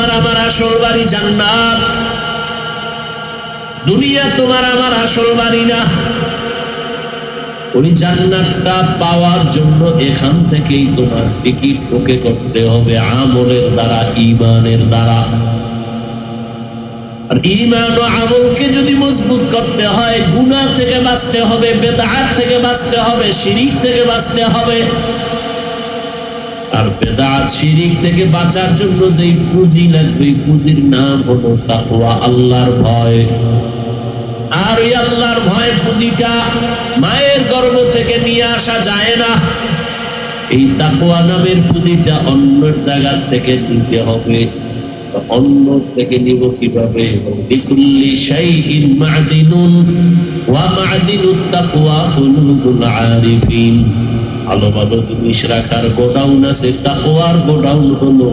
তোমার আমার আসল বাড়ি জান্নাত, দুনিয়া তোমার আমার আসল বাড়ি না। ওই জান্নাতটা পাওয়ার জন্য এখান থেকেই তোমার টিকিট ওকে করতে হবে আমলের দ্বারা, ঈমানের দ্বারা। আর ঈমান ও আমলকে যদি মজবুত করতে হয়, গুনাহ থেকে বাঁচতে হবে, বেদাত থেকে বাঁচতে হবে, শিরিক থেকে বাঁচতে হবে। আর বেদাত শিরিক থেকে বাঁচার জন্য যেই পুঁজি লাগবে, পুঁজির নাম হলো তাকওয়া, আল্লাহর ভয়। আর এই আল্লাহর ভয় পুঁজিটা মায়ের গর্ভ থেকে নিয়ে আসা যায় না। এই তাকওয়া নামের পুঁজিটা অন্য জায়গা থেকে নিতে হবে। অন্য থেকে নিব কিভাবে? লিকুল্লি শাইইন মা'দিনুন ওয়া মা'দিনুত তাকওয়া কুলুবুল আরিফিন। ভালো ভালো জিনিস রাখার গোডাউন আছে, তাকওয়ার গোডাউন হলো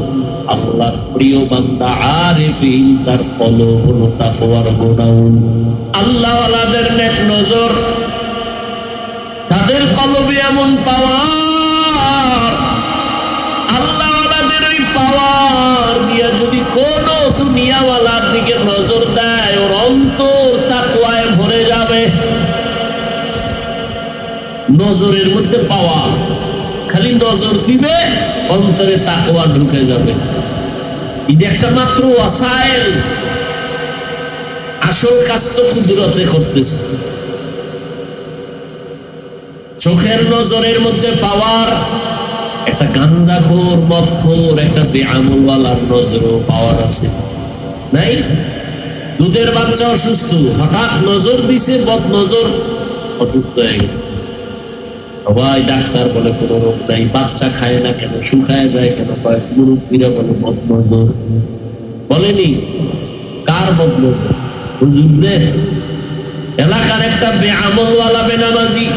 আল্লাহর প্রিয় বান্দা আরিফিন, তার কলব হলো তাকওয়ার গোডাউন। আল্লাহ ওয়ালাদের নেক নজর, তাদের কলবে এমন পাওয়ার, আল্লাহ ওয়ালাদের ওই পাওয়ার দিয়া যদি কোন দুনিয়াওয়ালার দিকে নজর দেয়, ওর অন্তর তাকওয়ায় ভরে যাবে। নজরের মধ্যে পাওয়া, খালি নজর দিবে অন্তরে তাকওয়া ঢুকে যাবে। এটা একটা মাত্র ওয়াসাইল, আসল কাজ তো কুদরতে করতেছে। চোখের নজরের মধ্যে পাওয়ার, একটা গাঞ্জাখোর, মদখোর, একটা বেআমলওয়ালার নজরও পাওয়ার আছে, নাই? দুধের বাচ্চা অসুস্থ, হঠাৎ নজর দিছে, বদ নজর, অসুস্থ হয়ে গেছে। সবাই ডাক্তার বলে কোনো রোগ নাই, বাচ্চা খায় না কেন, শুকায় যায় কেন, কয়েক মুরব্বীরা বলে বদ নজর। বলেনি কার বদ নজর? হুজুরদের। এলাকার একটা বেআমলওয়ালা বেনামাজি,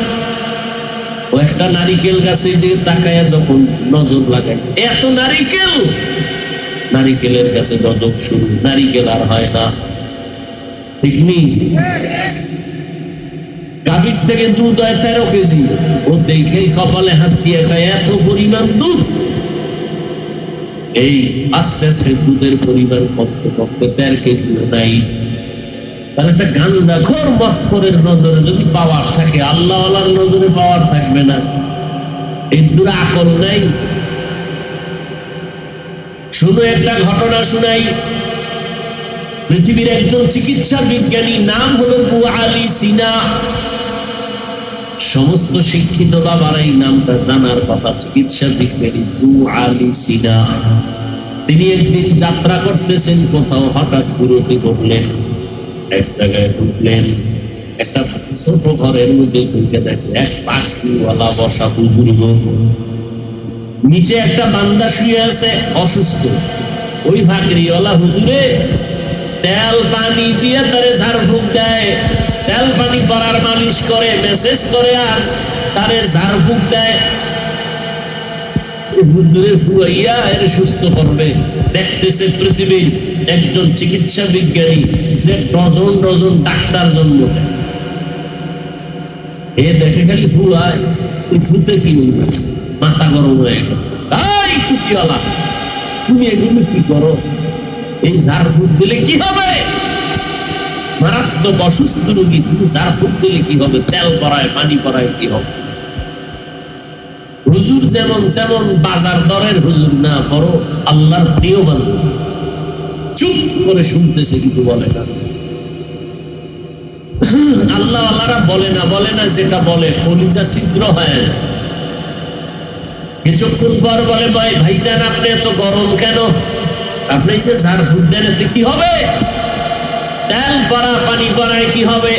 ও একটা নারিকেল গাছে দিয়ে তাকায়া যখন নজর লাগাইছে, এত নারিকেল, নারিকেলের গাছে গজব শুরু, নারিকেল আর হয় না। ঠিক নেই? গাভীর থেকে দুধ হয় 13 কেজি, ও দেখেই কপালে হাত দিয়ে খায়, এত পরিমাণ দুধ। এই আস্তে আস্তে দুধের পরিমাণ কমতে কমতে 13 কেজি নাই। তার একটা গাঞ্জাখোর মদখোরের নজরে যদি পাওয়ার থাকে, আল্লাহ ওয়ালার নজরে পাওয়ার থাকবে না। এই দূর আকল নাই। শুনো একটা ঘটনা শুনাই। পৃথিবীর একজন চিকিৎসা বিজ্ঞানী, নাম হলো আবু আলী সিনা। সমস্ত শিক্ষিত বাবারা এই নামটা জানার কথা, চিকিৎসা বিজ্ঞানী আবু আলী সিনা। তিনি একদিন যাত্রা করতেছেন কোথাও, হঠাৎ বিরতি করলেন, এক জায়গায় ঢুকলেন, একটা ছোট ঘরের মধ্যে ঢুকে দেখে এক পাখিওয়ালা বসা বুজুর্গ, নিচে একটা বান্দা শুয়ে আছে অসুস্থ। ওই ভাকরিওয়ালা হুজুরে তেল পানি দিয়ে তারে ঝাড়ফুঁক দেয়, তেল পানি পরার মালিশ করে, মেসেজ করে, আর তারে ঝাড়ফুঁক দেয়। হুজুরে ফুয়াইয়া এর সুস্থ করবে। দেখতেছে পৃথিবীর একজন চিকিৎসা বিজ্ঞানী যে ডজন ডজন ডাক্তার জন্ম দেয়, এ দেখে খালি ফুয়ায়, ওই ফুতে কি মাথা গরম হয়ে গেছে। এই টুপিওয়ালা, তুমি এগুলো কি করো? এই ঝাড়ফুঁক দিলে কি হবে? মারাত্মক অসুস্থ রোগী, তুমি ঝাড়ফুঁক দিলে কি হবে? তেল পরায়, পানি পরায় কি হবে? হুজুর যেমন তেমন বাজার দরের হুজুর না, বড় আল্লাহর প্রিয় বান্দা, চুপ করে শুনতেছে, কিছু বলে না। আল্লাহ আল্লাহরা বলে না, যেটা বলে কলিজা ছিদ্র হয়। কিছুক্ষণ পর বলে, ভাইজান আপনি এত গরম কেন? আপনি যে ঝাড়ফুঁক দেন এতে কি হবে? তেল পরা, পানি পরায় কি হবে?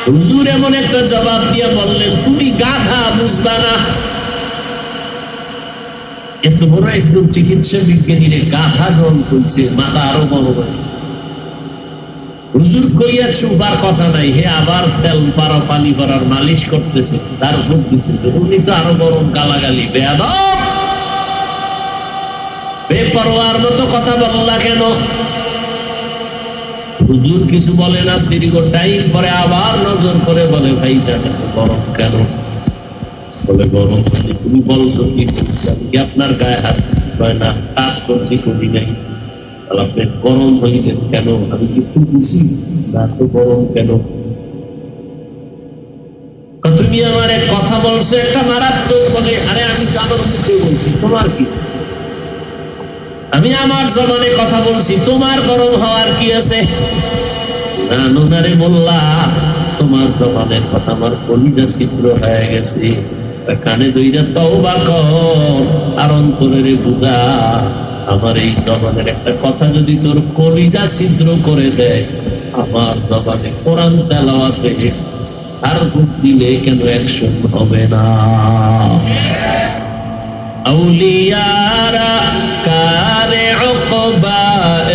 হুজুর এমন একটা জবাব দিয়ে বললেন, তুমি গাধা, বুঝবা না। এত বড় একজন চিকিৎসা বিজ্ঞানীর গাধা যখন করছে, মাথা আরো বড় হয়। হুজুর কইয়া চুপার কথা নাই, হে আবার তেল পারা, পানি পরার মালিশ করতেছে, তার উপর দিতেছে। উনি তো আরো বড় গালাগালি, বেয়াদব, বেপরোয়ার মতো কথা বললা কেন? হুজুর কিছু বলে না। দীর্ঘ টাইম পরে আবার নজর করে বলে, ভাই গরম কেন? বলে গরম তুমি বলছো কি? আপনার গায়ে হাত দিচ্ছি, না কাজ করছি, করি নাই। আপনি গরম হইলেন কেন? আমি কি খুঁজছি না, তো গরম কেন? তুমি আমার এক কথা বলছো একটা মারাত্মক বলে, আরে আমি তো আমার মুখে বলছি, তোমার কি? আমি আমার জবানে কথা বলছি, তোমার গরম হওয়ার কি আছে? না নুনারে মোল্লা, তোমার জবানের কথা আমার কলিজা ছিদ্র হয়ে গেছে। কানে দইরা তওবা কর আর অন্তরে বুঝা, আমার এই জবানের একটা কথা যদি তোর কলিজা ছিদ্র করে দেয়, আমার জবানে কোরআন তেলাওয়াতে আর বুক দিলে কেন অ্যাকশন হবে না? আউলিয়ারা কারে উকবা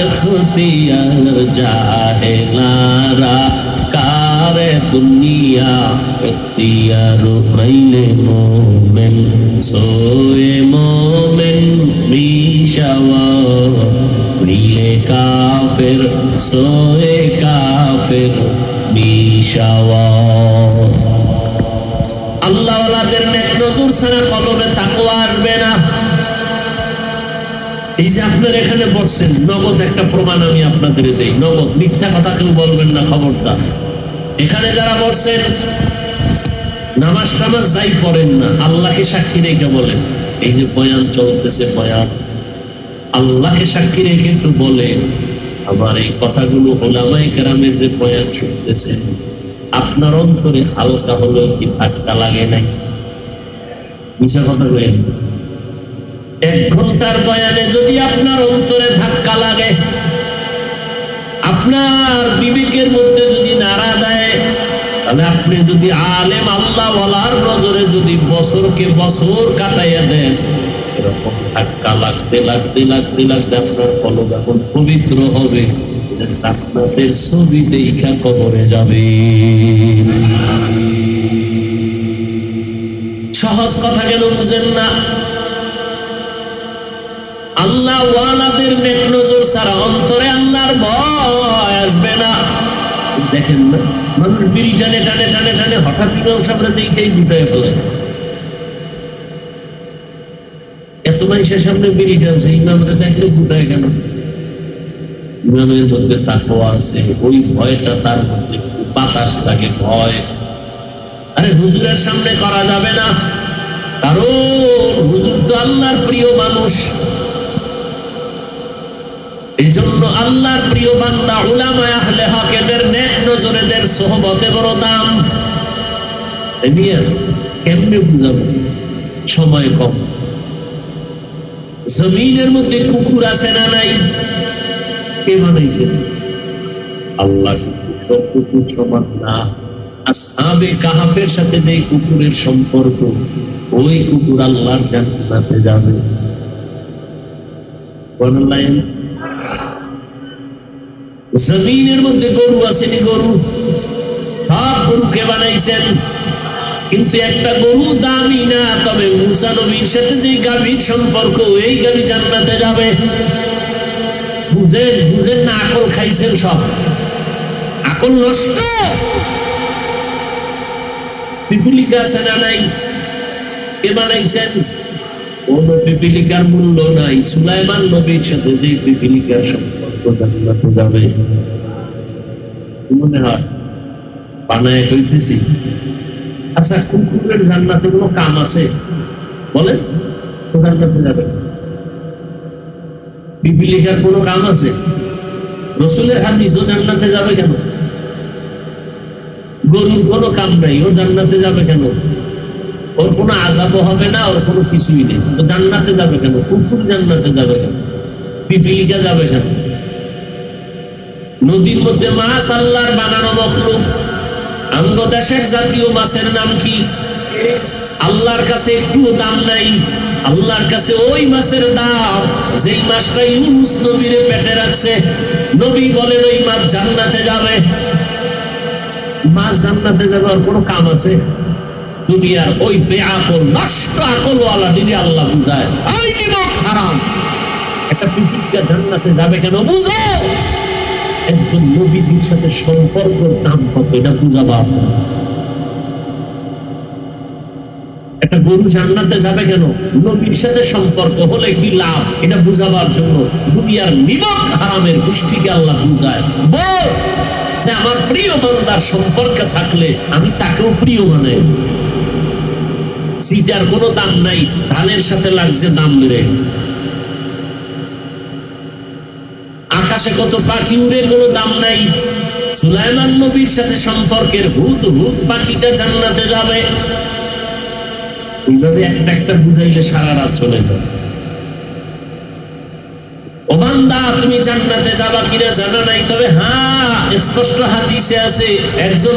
ইখতিয়ার, জাহেলারা কারে দুনিয়া ইখতিয়ার। মাইলে মোমেন সোয়ে মোমেন মিশাওয়া, মিলে কাফের সোয়ে কাফের মিশাওয়া। আল্লাহওয়ালাদের নেক নজর ছাড়া কলবে তাকওয়া আসবে না। এই যে আপনারা এখানে বসছেন, নগদ একটা প্রমাণ আমি আপনাদের দেই, নগদ, মিথ্যা কথা কেউ বলবেন না, খবরদার। এখানে যারা বসছেন নামাজ টামাজ যাই পড়েন না, আল্লাহকে সাক্ষী রেখে বলেন, এই যে বয়ান চলতেছে, বয়ান আল্লাহকে সাক্ষী রেখে একটু বলেন, আমার এই কথাগুলো ওলামায়ে কেরামের যে বয়ান শুনতেছেন, আপনার অন্তরে হালকা হলো কি ধাক্কা লাগে নাই? মিছা কথা বলেন। 1 ঘন্টার বয়ানে যদি আপনার অন্তরে ধাক্কা লাগে, আপনার বিবেকের মধ্যে যদি নাড়া দেয়, তাহলে আপনি যদি আলেম আল্লাহ ওয়ালার নজরে যদি বছরকে বছর কাটাইয়া দেন, এরকম ধাক্কা লাগতে লাগতে লাগতে লাগতে আপনার কলব এখন পবিত্র হবে, জান্নাতের ছবি দেখা কবরে যাবে। সহজ কথা কেন বুঝেন না? আল্লাহ ওয়ালাদের নেক নজর ছাড়া অন্তরে আল্লাহর ভয় আসবে না। দেখেন না, মানুষ বিড়ি টানে টানে টানে টানে হঠাৎ ইমাম সামনে দেখেই দুটায় ফেলে। এত মানুষের সামনে বিড়ি টানছে, ইমামরা দেখলে দুটায় কেন? ইমামের মধ্যে তাকওয়া আছে, ওই ভয়টা তার মধ্যে বাতাস লাগে, ভয়। আরে হুজুরের সামনে করা যাবে না, কারণ হুজুর তো আল্লাহর প্রিয় মানুষ। এই জন্য আল্লাহর প্রিয় বান্দা উলামায়ে আহলে হক এদের নেক নজর, এদের সোহবতে বড় দাম। কেমনে বুঝাবো, সময় কম। জমিনের মধ্যে কুকুর আছে না নাই? কে বানাইছে? আল্লাহ। সব কুকুর সমান না। আসহাবে কাহাফের সাথে যে কুকুরের সম্পর্ক, ওই কুকুর আল্লাহর জান্নাতে যাবে। জমিনের মধ্যে গরু আসেনি? গরু, সব গরুকে বানাইছেন, কিন্তু একটা গরু দামি না। তবে মুসা নবীর সাথে যে গাভীর সম্পর্ক, এই গাভী জান্নাতে যাবে। বুঝেন বুঝেন না? আকল খাইছেন সব, আকল নষ্ট। পিপিলিকা আছে না নাই? কে বানাইছেন? কোন পিপিলিকার মূল্য নাই। সুলাইমান নবীর সাথে যে পিপিলিকার সম্পর্ক, জান্নাতে যাবে। মনে হয় বানায় কইতেছি। আচ্ছা, কুকুরের জান্নাতে কোনো কাম আছে? বলেন, জান্নাতে যাবে। পিপিলিকার কোনো কাম আছে? রাসূলের হাদিস, ও জান্নাতে যাবে কেন? গরুর কোনো কাম নাই, ও জান্নাতে যাবে কেন? ওর কোনো আযাবও হবে না, ওর কোনো কিছুই নেই, ও জান্নাতে যাবে কেন? কুকুর জান্নাতে যাবে কেন? পিপিলিকা যাবে কেন? নদীর মধ্যে মাছ আল্লাহর বানানো মখলুক। আমগো দেশের জাতীয় মাছের নাম কি? আল্লাহর কাছে একটু দাম নাই। আল্লাহর কাছে ওই মাছের দাম যেই মাছটা ইউনূস নবীর পেটে রাখছে। নবী বলেন ওই মাছ জান্নাতে যাবে। মাছ জান্নাতে যাওয়ার কোনো কাম আছে? দুনিয়ার ওই বেআকল নষ্ট আকলওয়ালা দিদি আল্লাহ বুঝায়, ওই নিমক হারাম। একটা পিপিলিকা জান্নাতে যাবে কেন? বুঝো, একজন নবীজির সাথে সম্পর্কের দাম কত, এটা বুঝাবা। একটা গরু জান্নাতে যাবে কেন? নবীর সাথে সম্পর্ক হলে কি লাভ, এটা বুঝাবার জন্য দুনিয়ার নিমক হারামের গোষ্ঠীকে আল্লাহ বুঝায়, বল যে আমার প্রিয় বান্দার সম্পর্কে থাকলে আমি তাকেও প্রিয় বানাই। সিটার কোনো দাম নাই, ধানের সাথে লাগছে দাম বেড়ে গেছে। আকাশে কত পাখি উড়ে, কোনো দাম নাই। সুলাইমান নবীর সাথে সম্পর্কের হুদ হুদ পাখিটা জান্নাতে যাবে। এইভাবে একটা একটা বুঝাইলে সারা রাত চলে যাবে। ও বান্দা, তুমি জান্নাতে যাবা কিনা জানা নাই, তবে হ্যাঁ স্পষ্ট হাদিসে আছে একজন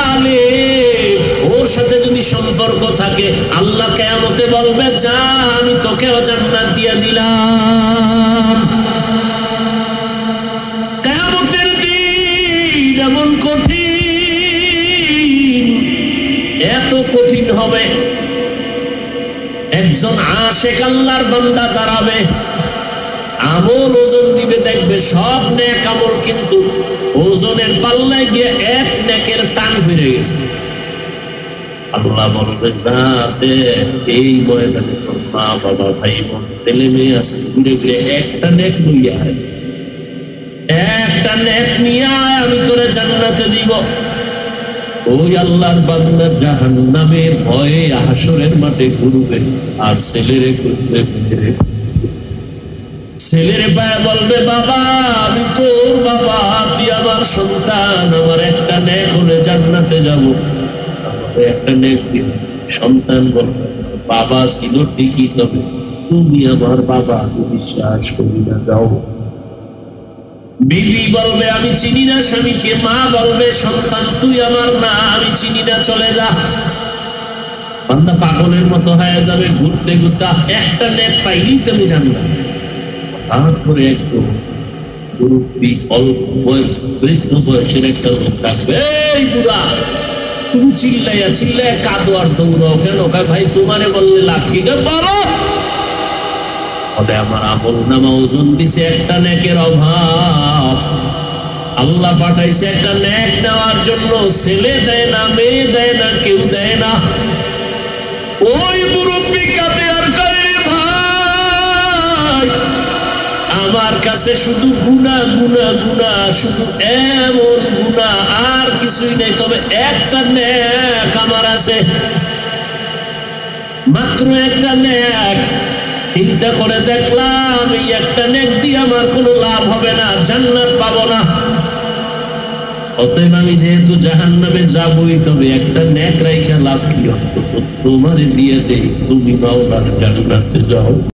আলেম ওর সাথে যদি সম্পর্ক থাকে আল্লাহ কিয়ামতে বলবে, যা আমি তোকেও জান্নাত দিয়ে দিলাম। কিয়ামতের দিন এমন কঠিন, এত কঠিন হবে, একজন আশিক আল্লাহর বান্দা দাঁড়াবে, আমল ওজন দিবে, দেখবে সব নেক আমল কিন্তু ওজনের পাল্লায় গিয়ে এক নেকের টান বেড়ে গেছে। আল্লাহ বলবে, যাতে এই ময়দানে তোর মা বাবা ভাই বোন ছেলে মেয়ে আছে, ঘুরে ঘুরে একটা নেক লইয়া আয়, একটা নেক নিয়ে আয়, আমি তোরে জান্নাতে দিব। ওই আল্লাহর বান্দা জাহান্নামের ভয়ে হাসরের মাঠে ঘুরবে, আর ছেলেরে ঘুরবে, ছেলেরে পায়ে বলবে, বাবা আমি তোর বাবা, তুই আমার সন্তান, আমার একটা নেক হলে জান্নাতে যাবো, আমার একটা নেক দিন। সন্তান বলবে, বাবা ছিল ঠিকই, তবে তুমি আমার বাবা, আমি বিশ্বাস করি না, যাও। বিবি বলবে, আমি চিনি না স্বামীকে। মা বলবে, সন্তান তুই আমার না, আমি চিনি না, চলে যা। বান্দা পাগলের মতো হয়ে যাবে, ঘুরতে ঘুরতে একটা নেক পাইলেই তুমি জানলা। তারপরে একটু মুরব্বী অল্প বয়স, বৃদ্ধ বয়সের একটা লোক থাকবে, এই বুড়া তুমি চিল্লাইয়া চিল্লাইয়া কাঁদো আর দৌড়াও কেন? ভাই তোমারে বললে লাভ কি? পারো আমার আমল নামা ওজন দিছে, একটা নেকের অভাব। আল্লাহ পাঠাইছে একটা নেক নেওয়ার জন্য, ছেলে দেয় না, মেয়ে দেয় না, কেউ দেয় না। ওই মুরব্বী কাঁদে আর কয়, ভাই আমার কাছে শুধু গুনাহ গুনাহ গুনাহ, শুধু এমন গুনাহ, আর কিছুই নেই, তবে একটা নেক আমার আছে, মাত্র একটা নেক। চিন্তা করে দেখলাম এই একটা নেক দিয়ে আমার কোনো লাভ হবে না, জান্নাত পাবো না। অতএব আমি যেহেতু জাহান্নামে যাবই, তবে একটা নেক রাইখা লাভ কি? অন্তত তোমারে দিয়ে দেই, তুমি মাওলার জান্নাতে যাও।